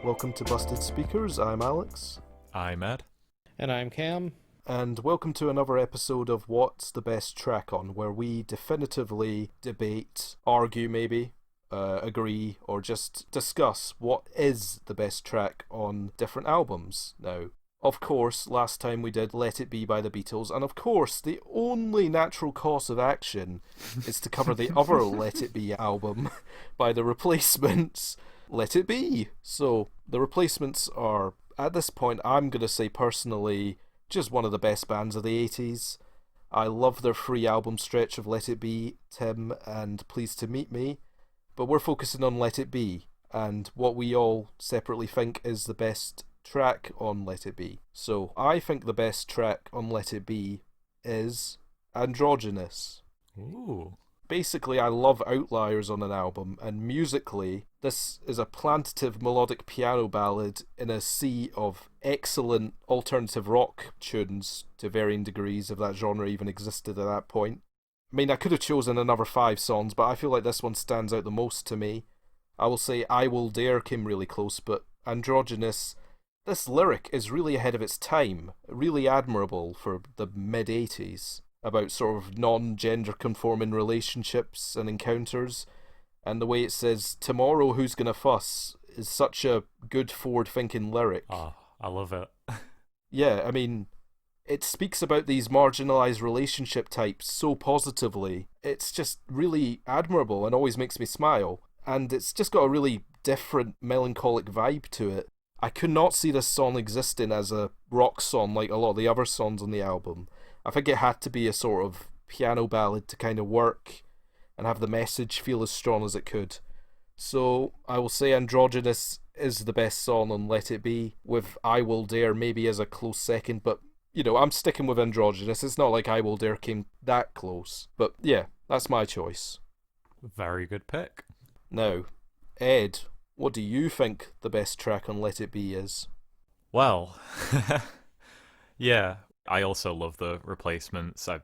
Welcome to Busted Speakers, I'm Alex. I'm Ed. And I'm Cam. And welcome to another episode of What's the Best Track On, where we definitively debate, argue maybe, agree, or just discuss what is the best track on different albums. Now, of course, last time we did Let It Be by the Beatles, and of course, the only natural course of action is to cover the other Let It Be album by the Replacements, Let It Be. So, the Replacements are, at this point, I'm going to say personally, just one of the best bands of the 80s. I love their free album stretch of Let It Be, Tim, and Pleased to Meet Me, but we're focusing on Let It Be, and what we all separately think is the best track on Let It Be. So I think the best track on Let It Be is Androgynous. Ooh. Basically, I love outliers on an album, and musically, this is a plaintive melodic piano ballad in a sea of excellent alternative rock tunes to varying degrees, if that genre even existed at that point. I mean, I could have chosen another 5 songs, but I feel like this one stands out the most to me. I will say I Will Dare came really close, but Androgynous, this lyric is really ahead of its time, really admirable for the mid-80s, about sort of non-gender conforming relationships and encounters, and the way it says, tomorrow who's gonna fuss, is such a good forward-thinking lyric. Oh, I love it. Yeah, I mean, it speaks about these marginalised relationship types so positively. It's just really admirable and always makes me smile, and it's just got a really different melancholic vibe to it. I could not see this song existing as a rock song like a lot of the other songs on the album. I think it had to be a sort of piano ballad to kind of work and have the message feel as strong as it could. So I will say Androgynous is the best song on Let It Be, with I Will Dare maybe as a close second, but you know, I'm sticking with Androgynous. It's not like I Will Dare came that close. But yeah, that's my choice. Very good pick. Now, Ed, what do you think the best track on Let It Be is? Well, yeah, I also love the Replacements. I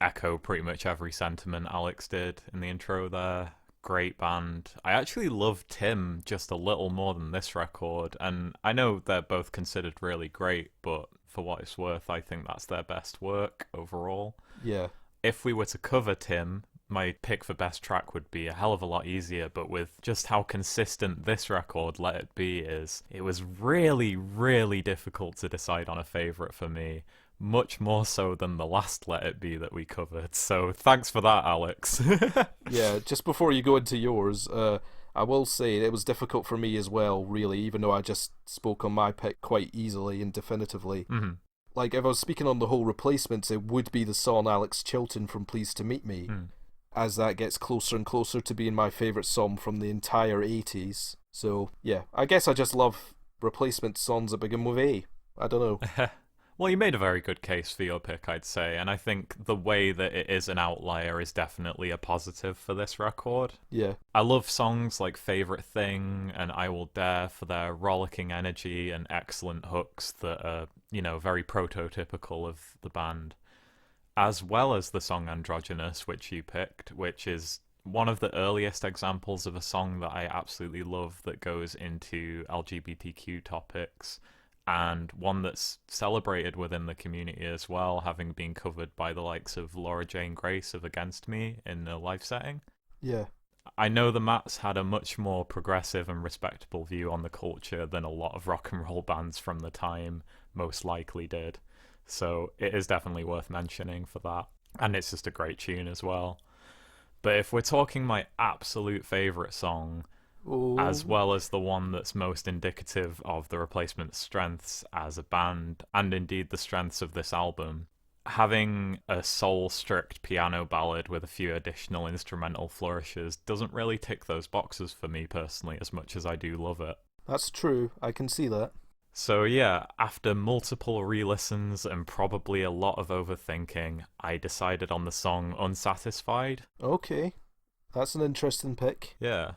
echo pretty much every sentiment Alex did in the intro there. Great band. I actually love Tim just a little more than this record, and I know they're both considered really great, but for what it's worth, I think that's their best work overall. Yeah. If we were to cover Tim, my pick for best track would be a hell of a lot easier, but with just how consistent this record, Let It Be, is, it was really, really difficult to decide on a favourite for me. Much more so than the last Let It Be that we covered. So thanks for that, Alex. Yeah, just before you go into yours, I will say it was difficult for me as well, really, even though I just spoke on my pick quite easily and definitively. Mm-hmm. Like, if I was speaking on the whole Replacements, it would be the song Alex Chilton from Pleased to Meet Me, as that gets closer and closer to being my favourite song from the entire 80s. So, yeah, I guess I just love Replacement songs that begin with A. I don't know. Well, you made a very good case for your pick, I'd say, and I think the way that it is an outlier is definitely a positive for this record. Yeah. I love songs like Favourite Thing and I Will Dare for their rollicking energy and excellent hooks that are, very prototypical of the band, as well as the song Androgynous, which you picked, which is one of the earliest examples of a song that I absolutely love that goes into LGBTQ topics, and one that's celebrated within the community as well, having been covered by the likes of Laura Jane Grace of Against Me in a live setting. Yeah. I know the Mats had a much more progressive and respectable view on the culture than a lot of rock and roll bands from the time most likely did, so it is definitely worth mentioning for that, and it's just a great tune as well. But if we're talking my absolute favourite song, as well as the one that's most indicative of the Replacements' strengths as a band, and indeed the strengths of this album, having a soul-strict piano ballad with a few additional instrumental flourishes doesn't really tick those boxes for me personally as much as I do love it. That's true, I can see that. So yeah, after multiple re-listens and probably a lot of overthinking, I decided on the song Unsatisfied. Okay, that's an interesting pick. Yeah.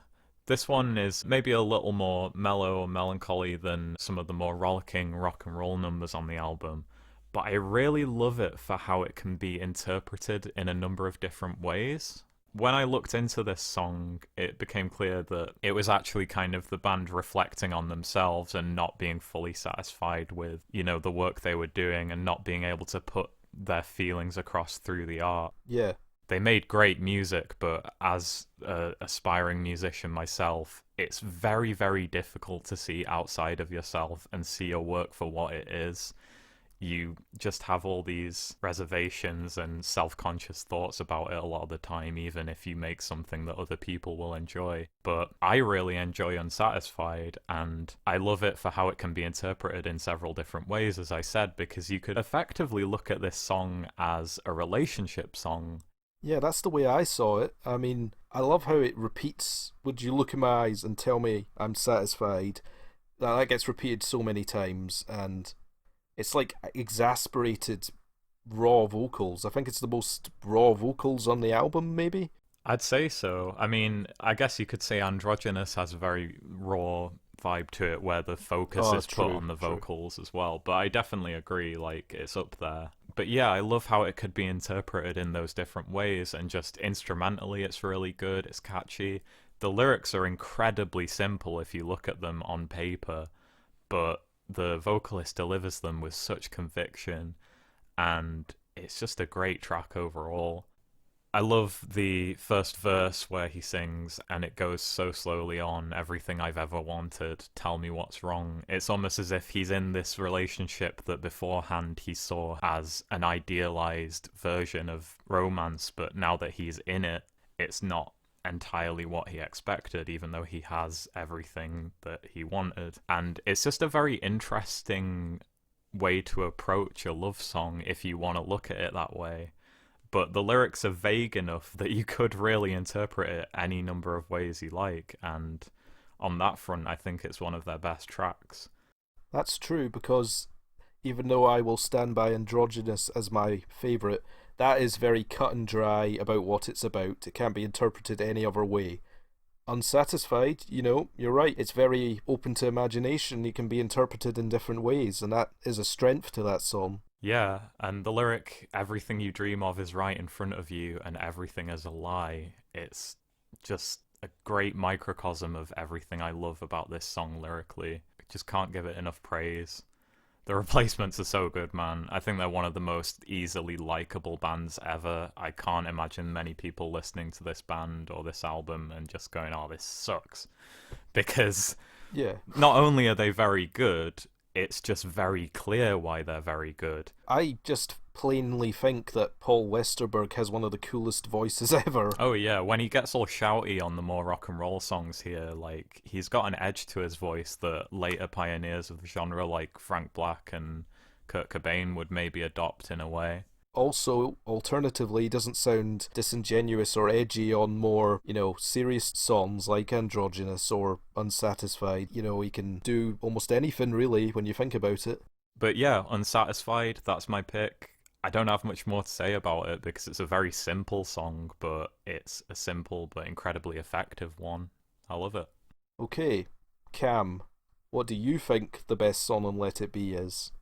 This one is maybe a little more mellow or melancholy than some of the more rollicking rock and roll numbers on the album, but I really love it for how it can be interpreted in a number of different ways. When I looked into this song, it became clear that it was actually kind of the band reflecting on themselves and not being fully satisfied with, the work they were doing and not being able to put their feelings across through the art. Yeah. They made great music, but as an aspiring musician myself, it's very, very difficult to see outside of yourself and see your work for what it is. You just have all these reservations and self-conscious thoughts about it a lot of the time, even if you make something that other people will enjoy. But I really enjoy Unsatisfied, and I love it for how it can be interpreted in several different ways, as I said, because you could effectively look at this song as a relationship song. Yeah, that's the way I saw it. I mean, I love how it repeats, would you look in my eyes and tell me I'm satisfied? That gets repeated so many times, and it's like exasperated raw vocals. I think it's the most raw vocals on the album, maybe? I'd say so. I mean, I guess you could say Androgynous has a very raw vibe to it where the focus is put on the vocals as well. But I definitely agree, like, it's up there. But yeah, I love how it could be interpreted in those different ways, and just instrumentally it's really good, it's catchy. The lyrics are incredibly simple if you look at them on paper, but the vocalist delivers them with such conviction, and it's just a great track overall. I love the first verse where he sings and it goes so slowly on, everything I've ever wanted, tell me what's wrong. It's almost as if he's in this relationship that beforehand he saw as an idealized version of romance, but now that he's in it, it's not entirely what he expected, even though he has everything that he wanted. And it's just a very interesting way to approach a love song if you want to look at it that way. But the lyrics are vague enough that you could really interpret it any number of ways you like, and on that front I think it's one of their best tracks. That's true, because even though I will stand by Androgynous as my favourite, that is very cut and dry about what it's about. It can't be interpreted any other way. Unsatisfied, you're right, it's very open to imagination. It can be interpreted in different ways, and that is a strength to that song. Yeah, and the lyric, everything you dream of is right in front of you and everything is a lie. It's just a great microcosm of everything I love about this song lyrically. I just can't give it enough praise. The Replacements are so good, man. I think they're one of the most easily likable bands ever. I can't imagine many people listening to this band or this album and just going, oh, this sucks. Because not only are they very good, it's just very clear why they're very good. I just plainly think that Paul Westerberg has one of the coolest voices ever. Oh yeah, when he gets all shouty on the more rock and roll songs here, like, he's got an edge to his voice that later pioneers of the genre like Frank Black and Kurt Cobain would maybe adopt in a way. Also, alternatively, he doesn't sound disingenuous or edgy on more, serious songs like Androgynous or Unsatisfied. He can do almost anything, really, when you think about it. But yeah, Unsatisfied, that's my pick. I don't have much more to say about it because it's a very simple song, but it's a simple but incredibly effective one. I love it. Okay, Cam, what do you think the best song on Let It Be is?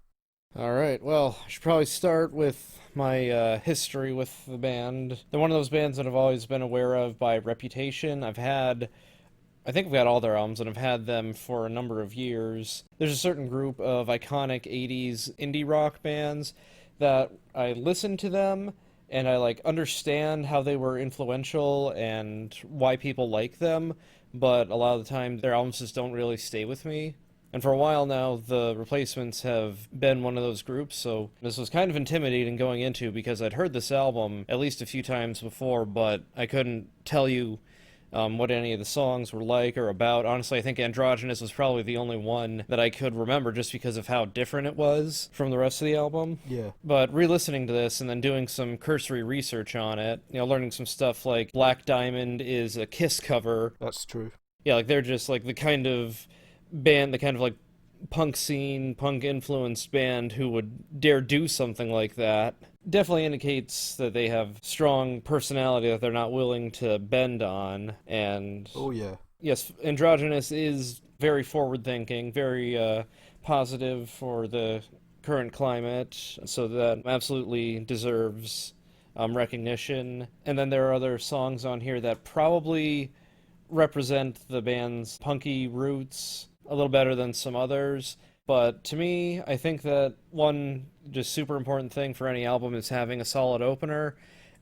Alright, well, I should probably start with my history with the band. They're one of those bands that I've always been aware of by reputation. I think I've got all their albums, and I've had them for a number of years. There's a certain group of iconic 80s indie rock bands that I listen to them, and I understand how they were influential and why people like them, but a lot of the time their albums just don't really stay with me. And for a while now, the Replacements have been one of those groups, so this was kind of intimidating going into, because I'd heard this album at least a few times before, but I couldn't tell you what any of the songs were like or about. Honestly, I think Androgynous was probably the only one that I could remember just because of how different it was from the rest of the album. Yeah. But re-listening to this and then doing some cursory research on it, learning some stuff like Black Diamond is a Kiss cover. That's true. Yeah, they're just the kind of band, the kind of punk scene, punk influenced band who would dare do something like that. Definitely indicates that they have strong personality that they're not willing to bend on. And oh yeah, yes, Androgynous is very forward thinking, very positive for the current climate, so that absolutely deserves recognition. And then there are other songs on here that probably represent the band's punky roots a little better than some others. But to me, I think that one just super important thing for any album is having a solid opener.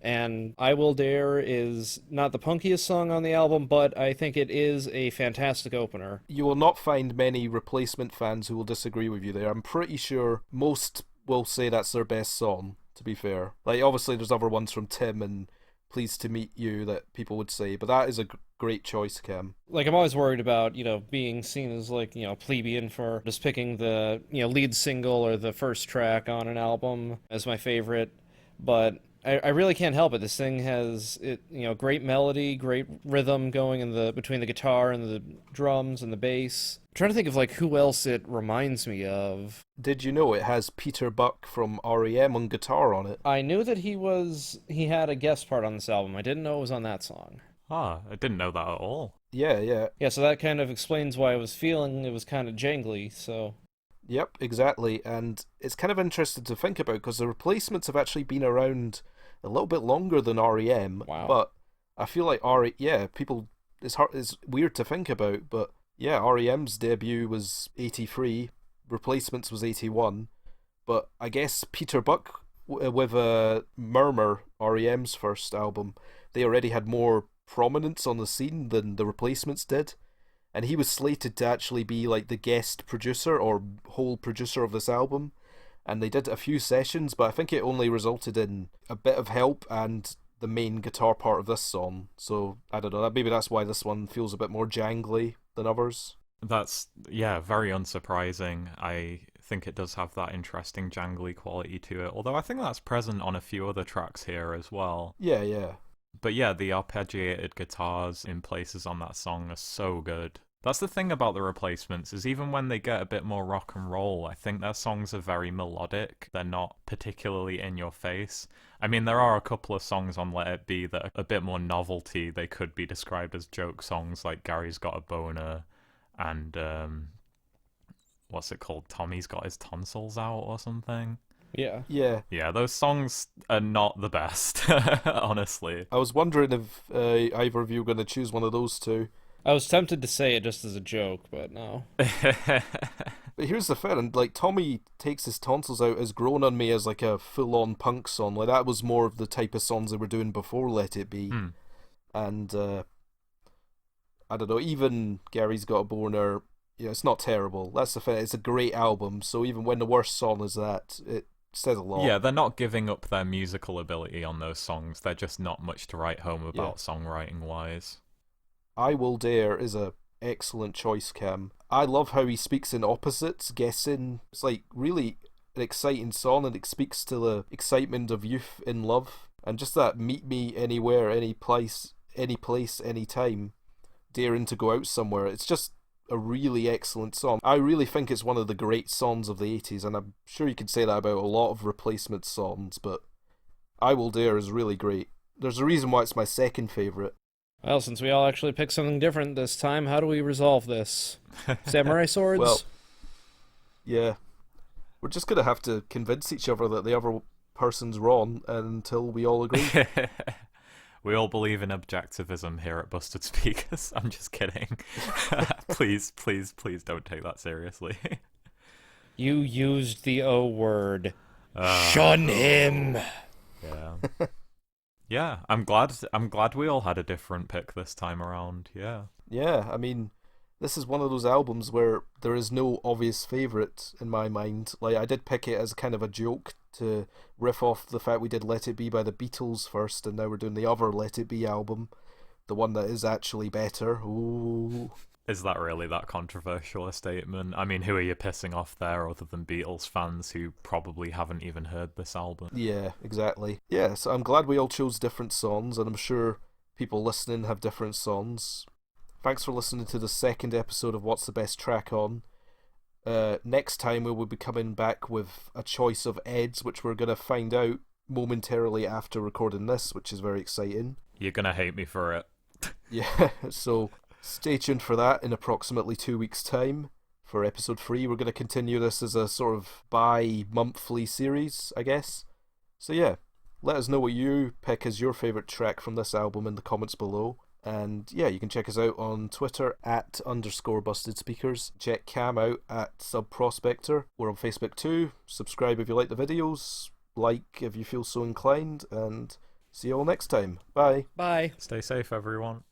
And I Will Dare is not the punkiest song on the album, but I think it is a fantastic opener. You will not find many Replacement fans who will disagree with you there. I'm pretty sure most will say that's their best song, to be fair. Like, obviously there's other ones from Tim and Pleased to Meet You that people would say, but that is a great choice, Cam. Like, I'm always worried about, being seen as, like, plebeian for just picking the, lead single or the first track on an album as my favorite, but I really can't help it. This thing has great melody, great rhythm going between the guitar and the drums and the bass. I'm trying to think of like who else it reminds me of. Did you know it has Peter Buck from REM on guitar on it? I knew that he had a guest part on this album. I didn't know it was on that song. Ah, I didn't know that at all. Yeah. Yeah, so that kind of explains why I was feeling it was kind of jangly, so... Yep, exactly, and it's kind of interesting to think about because the Replacements have actually been around a little bit longer than REM. Wow. But I feel like people, it's weird to think about, but yeah, REM's debut was 83, Replacements was 81, but I guess Peter Buck with Murmur, REM's first album, they already had more prominence on the scene than the Replacements did. And he was slated to actually be like the guest producer or whole producer of this album. And they did a few sessions, but I think it only resulted in a bit of help and the main guitar part of this song. So, I don't know, maybe that's why this one feels a bit more jangly than others. That's, yeah, very unsurprising. I think it does have that interesting jangly quality to it. Although I think that's present on a few other tracks here as well. Yeah. But yeah, the arpeggiated guitars in places on that song are so good. That's the thing about the Replacements, is even when they get a bit more rock and roll, I think their songs are very melodic. They're not particularly in your face. I mean, there are a couple of songs on Let It Be that are a bit more novelty. They could be described as joke songs, like Gary's Got a Boner and, what's it called? Tommy's Got His Tonsils Out or something. Yeah. Yeah, those songs are not the best, honestly. I was wondering if either of you were going to choose one of those two. I was tempted to say it just as a joke, but no. But here's the thing, like, Tommy Takes His Tonsils Out has grown on me as like a full-on punk song. Like, that was more of the type of songs they were doing before Let It Be. And, I don't know, even Gary's Got a Boner, it's not terrible. That's the thing, it's a great album, so even when the worst song is that, it says a lot. Yeah, they're not giving up their musical ability on those songs. They're just not much to write home about songwriting-wise. I Will Dare is a excellent choice, Cam. I love how he speaks in opposites, guessing. It's like really an exciting song, and it speaks to the excitement of youth in love. And just that meet me anywhere, any place, any time, daring to go out somewhere. It's just a really excellent song. I really think it's one of the great songs of the 80s, and I'm sure you could say that about a lot of Replacement songs, but I Will Dare is really great. There's a reason why it's my second favourite. Well, since we all actually picked something different this time, how do we resolve this? Samurai swords? Well, yeah. We're just going to have to convince each other that the other person's wrong until we all agree. We all believe in objectivism here at Busted Speakers. I'm just kidding. Please don't take that seriously. You used the O word. Shun him! Yeah. Yeah, I'm glad we all had a different pick this time around, yeah. Yeah, I mean, this is one of those albums where there is no obvious favourite in my mind. Like, I did pick it as kind of a joke to riff off the fact we did Let It Be by the Beatles first, and now we're doing the other Let It Be album, the one that is actually better. Ooh. Is that really that controversial a statement? I mean, who are you pissing off there other than Beatles fans who probably haven't even heard this album? Yeah, exactly. Yeah, so I'm glad we all chose different songs, and I'm sure people listening have different songs. Thanks for listening to the second episode of What's the Best Track On. Next time we will be coming back with a choice of Ed's, which we're going to find out momentarily after recording this, which is very exciting. You're going to hate me for it. Yeah, so stay tuned for that in approximately 2 weeks' time for episode 3. We're going to continue this as a sort of bi-monthly series, I guess. So yeah, let us know what you pick as your favourite track from this album in the comments below. And yeah, you can check us out on Twitter at @BustedSpeakers. Check Cam out at SubProspector. We're on Facebook too. Subscribe if you like the videos. Like if you feel so inclined. And see you all next time. Bye. Bye. Stay safe, everyone.